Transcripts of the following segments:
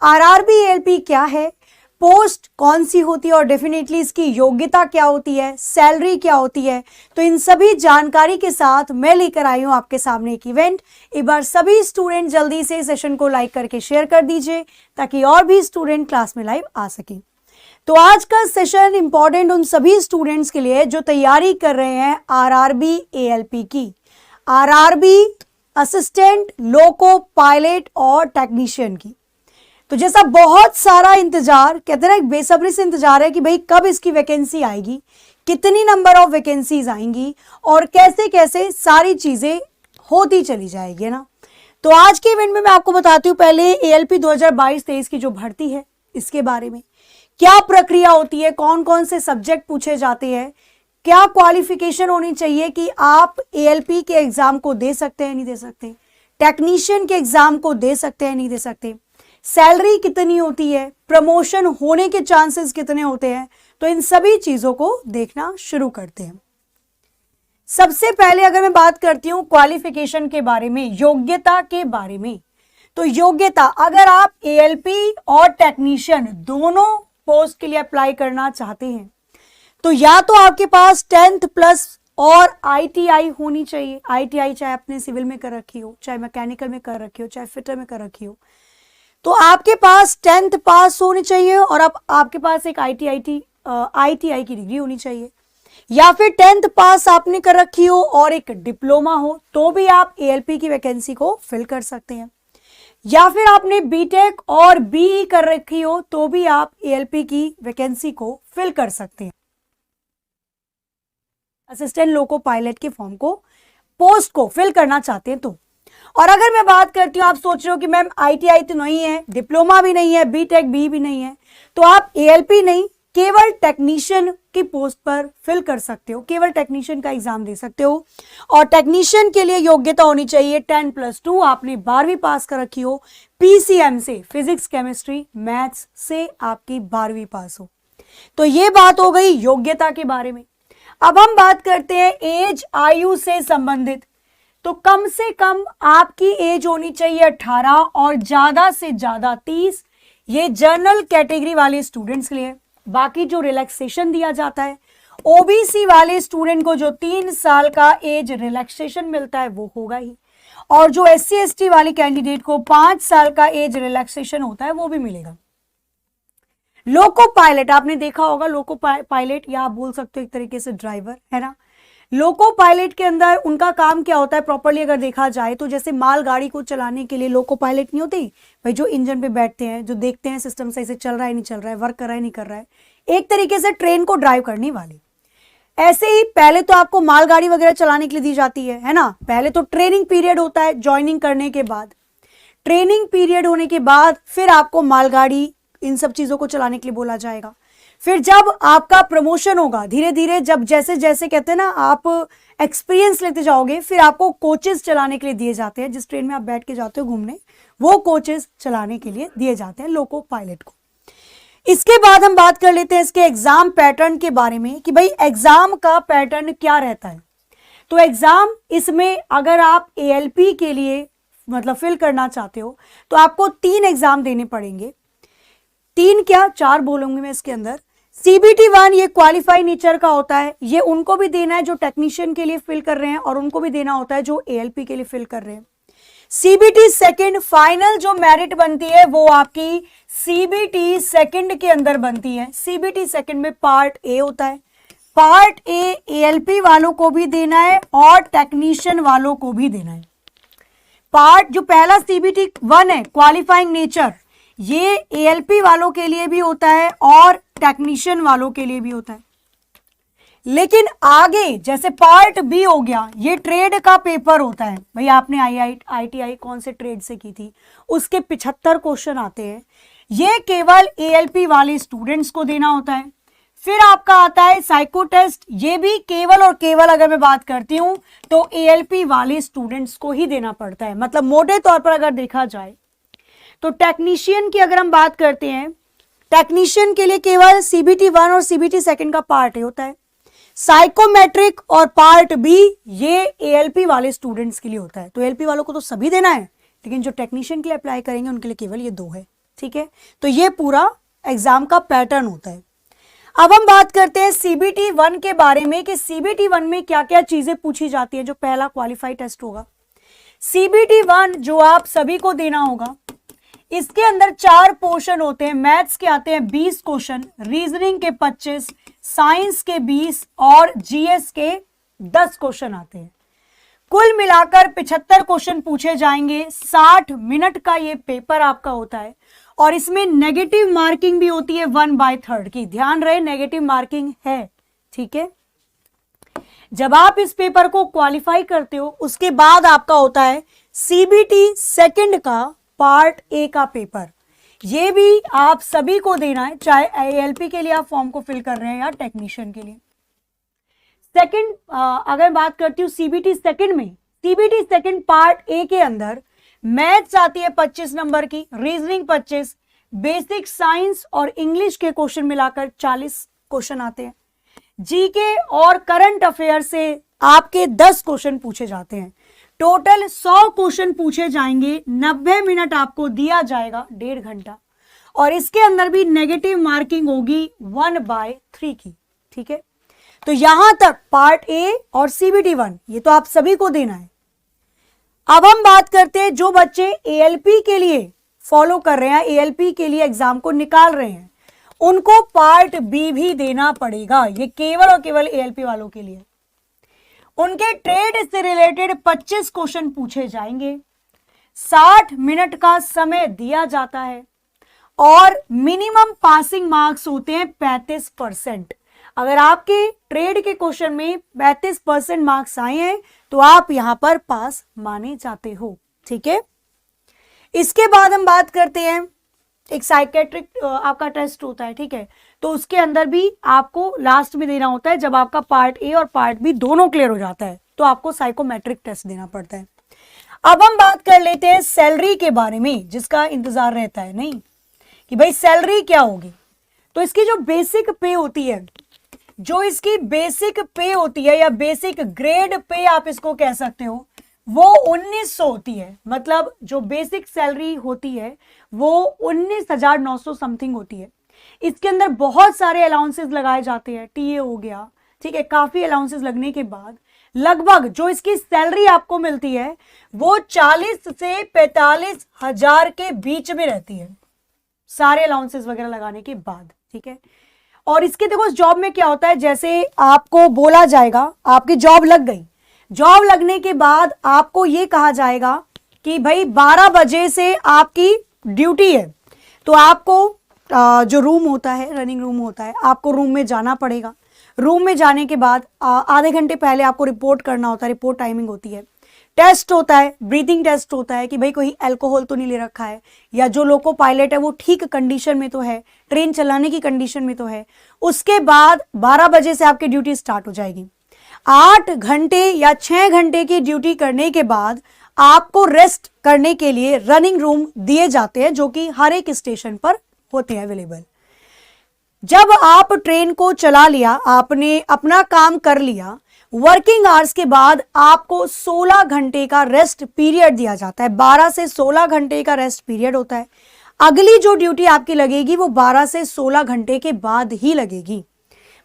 RRB ALP क्या है, post कौन सी होती है और डेफिनेटली इसकी योग्यता क्या होती है, सैलरी क्या होती है, तो इन सभी जानकारी के साथ मैं लेकर आई हूं आपके सामने एक इवेंट। एक बार सभी स्टूडेंट जल्दी से सेशन को लाइक करके शेयर कर दीजिए ताकि और भी स्टूडेंट क्लास में लाइव आ सके। तो आज का सेशन इंपॉर्टेंट उन सभी स्टूडेंट्स के लिए जो तैयारी कर रहे हैं आरआरबी एएलपी की, आरआरबी असिस्टेंट, लोको पायलट और टेक्नीशियन की। तो जैसा बहुत सारा इंतजार, कहते हैं ना, एक बेसब्री से इंतजार है कि भाई कब इसकी वैकेंसी आएगी, कितनी नंबर ऑफ वैकेंसीज आएंगी और कैसे कैसे सारी चीजें होती चली जाएगी, है ना। तो आज के इवेंट में मैं आपको बताती हूँ पहले एएलपी 2022-23 की जो भर्ती है इसके बारे में, क्या प्रक्रिया होती है, कौन कौन से सब्जेक्ट पूछे जाते हैं, क्या क्वालिफिकेशन होनी चाहिए कि आप एएलपी के एग्जाम को दे सकते हैं नहीं दे सकते, टेक्नीशियन के एग्जाम को दे सकते हैं नहीं दे सकते, सैलरी कितनी होती है, प्रमोशन होने के चांसेस कितने होते हैं। तो इन सभी चीजों को देखना शुरू करते हैं। सबसे पहले अगर मैं बात करती हूं क्वालिफिकेशन के बारे में, योग्यता के बारे में, तो योग्यता, अगर आप एएलपी और टेक्नीशियन दोनों पोस्ट के लिए अप्लाई करना चाहते हैं तो या तो आपके पास 10th प्लस और आईटीआई होनी चाहिए। आईटीआई चाहे आपने सिविल में कर रखी हो, चाहे मैकेनिकल में कर रखी हो, चाहे फिटर में कर रखी हो, तो आपके पास 10th पास होनी चाहिए और अब आपके पास एक आईटीआई की डिग्री होनी चाहिए, या फिर 10th पास आपने कर रखी हो और एक डिप्लोमा हो तो भी आप एएलपी की वैकेंसी को फिल कर सकते हैं, या फिर आपने बीटेक और बीई कर रखी हो तो भी आप एएलपी की वैकेंसी को फिल कर सकते हैं। असिस्टेंट लोको पायलट के फॉर्म को, पोस्ट को फिल करना चाहते हैं तो। और अगर मैं बात करती हूँ, आप सोच रहे हो कि मैम आईटीआई तो नहीं है, डिप्लोमा भी नहीं है, बीटेक बी भी नहीं है, तो आप एएलपी नहीं, केवल टेक्नीशियन की पोस्ट पर फिल कर सकते हो, केवल टेक्नीशियन का एग्जाम दे सकते हो। और टेक्नीशियन के लिए योग्यता होनी चाहिए 10+2, आपने 12वीं पास कर रखी हो, पीसीएम से, फिजिक्स केमिस्ट्री मैथ्स से आपकी 12वीं पास हो। तो ये बात हो गई योग्यता के बारे में। अब हम बात करते हैं एज, आयु से संबंधित। तो कम से कम आपकी एज होनी चाहिए 18 और ज्यादा से ज्यादा 30। ये जनरल कैटेगरी वाले स्टूडेंट्स के लिए। बाकी जो रिलैक्सेशन दिया जाता है, ओबीसी वाले स्टूडेंट को जो 3 साल का एज रिलैक्सेशन मिलता है वो होगा ही, और जो एससी एसटी वाले कैंडिडेट को 5 साल का एज रिलैक्सेशन होता है वो भी मिलेगा। लोको पायलट आपने देखा होगा, लोको पायलट या आप बोल सकते हो एक तरीके से ड्राइवर, है ना। लोको पायलट के अंदर उनका काम क्या होता है प्रॉपर्ली अगर देखा जाए तो, जैसे मालगाड़ी को चलाने के लिए लोको पायलट नहीं होती भाई, जो इंजन पे बैठते हैं, जो देखते हैं सिस्टम सही से चल रहा है नहीं चल रहा है, वर्क कर रहा है नहीं कर रहा है, एक तरीके से ट्रेन को ड्राइव करने वाले। ऐसे ही पहले तो आपको मालगाड़ी वगैरह चलाने के लिए दी जाती है ना। पहले तो ट्रेनिंग पीरियड होता है, ज्वाइनिंग करने के बाद, ट्रेनिंग पीरियड होने के बाद फिर आपको मालगाड़ी इन सब चीजों को चलाने के लिए बोला जाएगा। फिर जब आपका प्रमोशन होगा धीरे धीरे, जब जैसे जैसे कहते हैं ना आप एक्सपीरियंस लेते जाओगे, फिर आपको कोचेस चलाने के लिए दिए जाते हैं। जिस ट्रेन में आप बैठ के जाते हो घूमने, वो कोचेस चलाने के लिए दिए जाते हैं लोको पायलट को। इसके बाद हम बात कर लेते हैं इसके एग्जाम पैटर्न के बारे में कि भाई एग्जाम का पैटर्न क्या रहता है। तो एग्जाम इसमें अगर आप एएलपी के लिए मतलब फिल करना चाहते हो तो आपको 3 एग्जाम देने पड़ेंगे। 3 क्या 4 बोलूंगी मैं इसके अंदर। CBT 1 ये क्वालिफाई नेचर का होता है, ये उनको भी देना है जो टेक्नीशियन के लिए फिल कर रहे हैं और उनको भी देना होता है जो एएलपी के लिए फिल कर रहे हैं। CBT 2 फाइनल जो मेरिट बनती है वो आपकी CBT 2 के अंदर बनती है। CBT 2 में पार्ट ए होता है, पार्ट ए एएलपी वालों को भी देना है और टेक्नीशियन वालों को भी देना है। पार्ट जो पहला CBT 1 है क्वालिफाइंग नेचर, ये एएलपी वालों के लिए भी होता है और टेक्नीशियन वालों के लिए भी होता है। लेकिन आगे जैसे पार्ट बी हो गया, ये ट्रेड का पेपर होता है भाई, आपने आईटीआई कौन से ट्रेड से की थी, उसके 75 क्वेश्चन आते हैं। ये केवल एएलपी वाले स्टूडेंट्स को देना होता है। फिर आपका आता है साइको टेस्ट, ये भी केवल और केवल अगर मैं बात करती हूं तो एएलपी वाले स्टूडेंट्स को ही देना पड़ता है। मतलब मोटे तौर पर अगर देखा जाए तो टेक्नीशियन की अगर हम बात करते हैं, टेक्नीशियन के लिए केवल CBT 1 और CBT 2 का पार्ट होता है। साइकोमेट्रिक और पार्ट बी ये एएलपी वाले स्टूडेंट्स के लिए होता है। तो एएलपी वालों को तो सभी देना है, लेकिन जो टेक्नीशियन के लिए अप्लाई करेंगे उनके लिए केवल ये 2 है। ठीक है, तो ये पूरा एग्जाम का पैटर्न होता है। अब हम बात करते हैं CBT 1 के बारे में कि CBT 1 में क्या क्या चीजें पूछी जाती है, जो पहला क्वालिफाई टेस्ट होगा। CBT 1 जो आप सभी को देना होगा, इसके अंदर 4 पोर्शन होते हैं। मैथ्स के आते हैं 20 क्वेश्चन, रीजनिंग के 25, साइंस के 20 और GS के 10 क्वेश्चन आते हैं। कुल मिलाकर 75 क्वेश्चन पूछे जाएंगे। 60 मिनट का ये पेपर आपका होता है और इसमें नेगेटिव मार्किंग भी होती है 1/3 की। ध्यान रहे, नेगेटिव मार्किंग है, ठीक है। जब आप इस पेपर को क्वालिफाई करते हो, उसके बाद आपका होता है CBT 2 का पार्ट A का पेपर। ये भी आप सभी को देना है, चाहे ALP के लिए आप फॉर्म को फिल कर रहे हैं या टेक्नीशियन के लिए। सेकंड, अगर बात करती हूँ CBT 2 में, CBT 2 पार्ट A के अंदर मैथ्स आती है 25 नंबर की, रीजनिंग 25, बेसिक साइंस और इंग्लिश के क्वेश्चन मिलाकर 40 क्वेश्चन आते हैं। जीके और करंट अफेयर से आपके 10 क्वेश्चन पूछे जाते हैं। टोटल 100 क्वेश्चन पूछे जाएंगे। 90 मिनट आपको दिया जाएगा, 1.5 घंटा, और इसके अंदर भी नेगेटिव मार्किंग होगी 1/3 की, ठीक है। तो यहां तक पार्ट A और CBT 1 ये तो आप सभी को देना है। अब हम बात करते हैं जो बच्चे ALP के लिए फॉलो कर रहे हैं, ALP के लिए एग्जाम को निकाल रहे हैं, उनको पार्ट B भी देना पड़ेगा। ये केवल और केवल ALP वालों के लिए। उनके ट्रेड से रिलेटेड 25 क्वेश्चन पूछे जाएंगे। 60 मिनट का समय दिया जाता है और मिनिमम पासिंग मार्क्स होते हैं 35%। अगर आपके ट्रेड के क्वेश्चन में 35% मार्क्स आए हैं तो आप यहां पर पास माने जाते हो, ठीक है। इसके बाद हम बात करते हैं, एक साइकेट्रिक आपका टेस्ट होता है, ठीक है। तो उसके अंदर भी आपको लास्ट में देना होता है। जब आपका पार्ट A और पार्ट B दोनों क्लियर हो जाता है तो आपको साइकोमेट्रिक टेस्ट देना पड़ता है। अब हम बात कर लेते हैं सैलरी के बारे में, जिसका इंतजार रहता है नहीं कि भाई सैलरी क्या होगी। तो इसकी जो बेसिक पे होती है, या बेसिक ग्रेड पे आप इसको कह सकते हो, वो 1900 होती है। मतलब जो बेसिक सैलरी होती है वो 19,900 समथिंग होती है। इसके अंदर बहुत सारे अलाउंसेस लगाए जाते हैं, TA हो गया, ठीक है। काफी अलाउंसेस लगने के बाद लगभग जो इसकी सैलरी आपको मिलती है वो 40 से 45 हजार के बीच में रहती है, सारे अलाउंसेस वगैरह लगाने के बाद, ठीक है। और इसके देखो जॉब में क्या होता है, जैसे आपको बोला जाएगा आपकी जॉब लग गई, जॉब लगने के बाद आपको ये कहा जाएगा कि भाई 12 बजे से आपकी ड्यूटी है, तो आपको जो रूम होता है, रनिंग रूम होता है, आपको रूम में जाना पड़ेगा। रूम में जाने के बाद आधे घंटे पहले आपको रिपोर्ट करना होता है, रिपोर्ट टाइमिंग होती है। टेस्ट होता है, ब्रीथिंग टेस्ट होता है कि भाई कोई अल्कोहल तो नहीं ले रखा है, या जो लोको पायलट है वो ठीक कंडीशन में तो है, ट्रेन चलाने की कंडीशन में तो है। उसके बाद 12 बजे से आपकी ड्यूटी स्टार्ट हो जाएगी। 8 घंटे या 6 घंटे की ड्यूटी करने के बाद आपको रेस्ट करने के लिए रनिंग रूम दिए जाते हैं, जो कि हर एक स्टेशन पर होते हैं अवेलेबल। जब आप ट्रेन को चला लिया, आपने अपना काम कर लिया, वर्किंग आवर्स के बाद आपको 16 घंटे का रेस्ट पीरियड दिया जाता है। 12 से 16 घंटे का रेस्ट पीरियड होता है। अगली जो ड्यूटी आपकी लगेगी वो 12 से 16 घंटे के बाद ही लगेगी।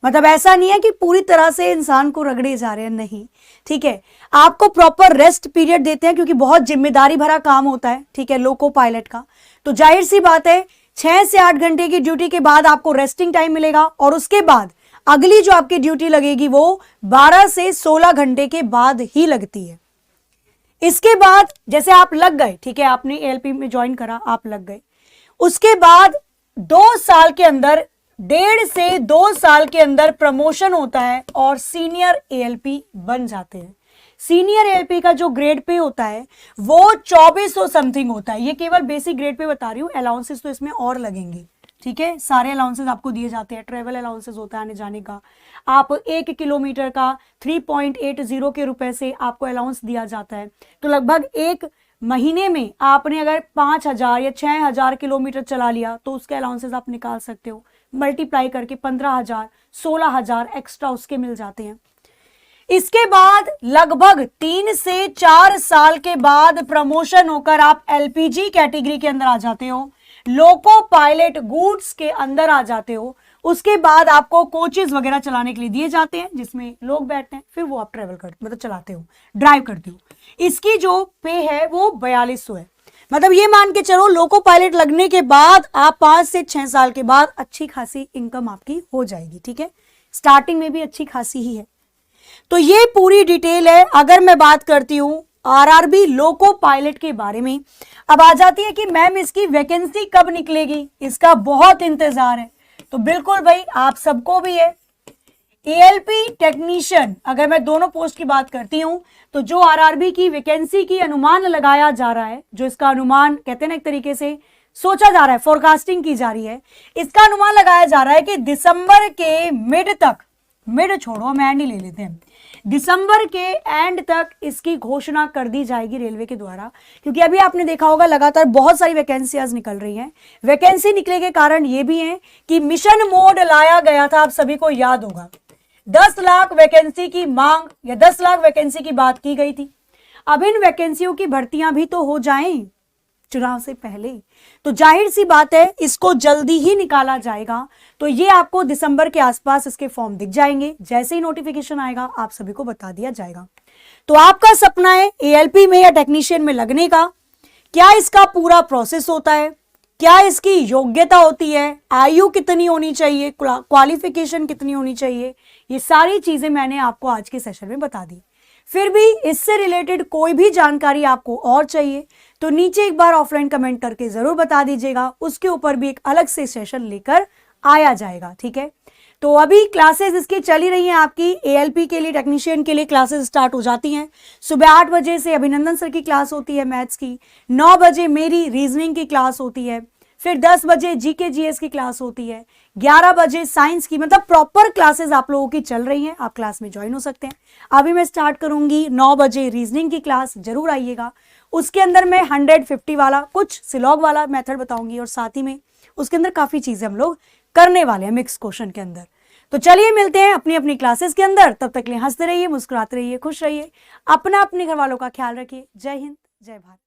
मतलब ऐसा नहीं है कि पूरी तरह से इंसान को रगड़े जा रहे हैं, नहीं, ठीक है। आपको प्रॉपर रेस्ट पीरियड देते हैं क्योंकि बहुत जिम्मेदारी भरा काम होता है, ठीक है, लोको पायलट का। तो जाहिर सी बात है 6 से 8 घंटे की ड्यूटी के बाद आपको रेस्टिंग टाइम मिलेगा और उसके बाद अगली जो आपकी ड्यूटी लगेगी वो 12 से 16 घंटे के बाद ही लगती है। इसके बाद जैसे आप लग गए, ठीक है, आपने ALP में ज्वाइन करा, आप लग गए, उसके बाद 2 साल के अंदर, 1.5 से 2 साल के अंदर प्रमोशन होता है और सीनियर ALP बन जाते हैं। सीनियर ALP का जो ग्रेड पे होता है वो 2400 समथिंग होता है। ये केवल बेसिक ग्रेड पे बता रही हूँ, अलाउंसेस तो इसमें और लगेंगे, ठीक है। सारे अलाउंसेस आपको दिए जाते हैं, ट्रेवल अलाउंसेस होता है आने जाने का। आप 1 किलोमीटर का 3.80 के रुपए से आपको अलाउंस दिया जाता है। तो लगभग एक महीने में आपने अगर 5000 या 6000 किलोमीटर चला लिया तो उसके अलाउंसेस आप निकाल सकते हो, मल्टीप्लाई करके 15,000 16,000 एक्स्ट्रा उसके मिल जाते हैं। इसके बाद लगभग 3 से 4 साल के बाद प्रमोशन होकर आप LPG कैटेगरी के अंदर आ जाते हो। लोको पायलट गुड्स के अंदर आ जाते हो, उसके बाद आपको कोचेस वगैरह चलाने के लिए दिए जाते हैं जिसमें लोग बैठते हैं, फिर वो आप ट्रेवल करते मतलब चलाते हो, ड्राइव करते हो। इसकी जो पे है वो 4200 है। मतलब ये मान के चलो लोको पायलट लगने के बाद आप 5 से 6 साल के बाद अच्छी खासी इनकम आपकी हो जाएगी। ठीक है, स्टार्टिंग में भी अच्छी खासी ही है। तो ये पूरी डिटेल है। अगर मैं बात करती हूं आरआरबी लोको पायलट के बारे में, अब आ जाती है कि मैम इसकी वैकेंसी कब निकलेगी, इसका बहुत इंतजार है। तो बिल्कुल भाई आप सबको भी है। एएलपी टेक्नीशियन, अगर मैं दोनों पोस्ट की बात करती हूं तो जो आरआरबी की वैकेंसी की अनुमान लगाया जा रहा है, जो इसका अनुमान कहते हैं ना एक तरीके से सोचा जा रहा है, फोरकास्टिंग की जा रही है, इसका अनुमान लगाया जा रहा है कि दिसंबर के मिड तक, मिड छोड़ो हम एंड ही ले लेते हैं, दिसंबर के एंड तक इसकी घोषणा कर दी जाएगी रेलवे के द्वारा। क्योंकि अभी आपने देखा होगा लगातार बहुत सारी वैकेंसीज निकल रही हैं। वैकेंसी निकले के कारण ये भी है कि मिशन मोड लाया गया था, आप सभी को याद होगा 10 लाख वैकेंसी की मांग या 10 लाख वैकेंसी की बात की गई थी। अब इन वैकेंसियों की भर्तियां भी तो हो जाएं चुनाव से पहले, तो जाहिर सी बात है इसको जल्दी ही निकाला जाएगा। तो ये आपको दिसंबर के आसपास इसके फॉर्म दिख जाएंगे, जैसे ही नोटिफिकेशन आएगा आप सभी को बता दिया जाएगा। तो आपका सपना है एएलपी में या टेक्नीशियन में लगने का, क्या इसका पूरा प्रोसेस होता है, क्या इसकी योग्यता होती है, आयु कितनी होनी चाहिए, क्वालिफिकेशन कितनी होनी चाहिए, ये सारी चीजें मैंने आपको आज के सेशन में बता दी। फिर भी इससे रिलेटेड कोई भी जानकारी आपको और चाहिए तो नीचे एक बार ऑफलाइन कमेंट करके जरूर बता दीजिएगा, उसके ऊपर भी एक अलग से सेशन लेकर आया जाएगा। ठीक है, तो अभी क्लासेस इसकी चली रही हैं आपकी। एएलपी के लिए टेक्नीशियन के लिए क्लासेस स्टार्ट हो जाती हैं सुबह 8 बजे से। अभिनंदन सर की क्लास होती है मैथ्स की, 9 बजे मेरी रीजनिंग की क्लास होती है, फिर 10 बजे जीके जीएस की क्लास होती है, 11 बजे साइंस की, मतलब प्रॉपर क्लासेस आप लोगों की चल रही हैं, आप क्लास में ज्वाइन हो सकते हैं। अभी मैं स्टार्ट करूंगी 9 बजे रीजनिंग की क्लास, जरूर आइएगा। उसके अंदर मैं 150 वाला कुछ सिलॉग वाला मेथड बताऊंगी और साथ ही में उसके अंदर काफी चीजें हम लोग करने वाले हैं मिक्स क्वेश्चन के अंदर। तो चलिए मिलते हैं अपनी अपनी क्लासेस के अंदर, तब तक के लिए हंसते रहिए, मुस्कुराते रहिए, खुश रहिए, अपने घर वालों का ख्याल रखिए। जय हिंद, जय भारत।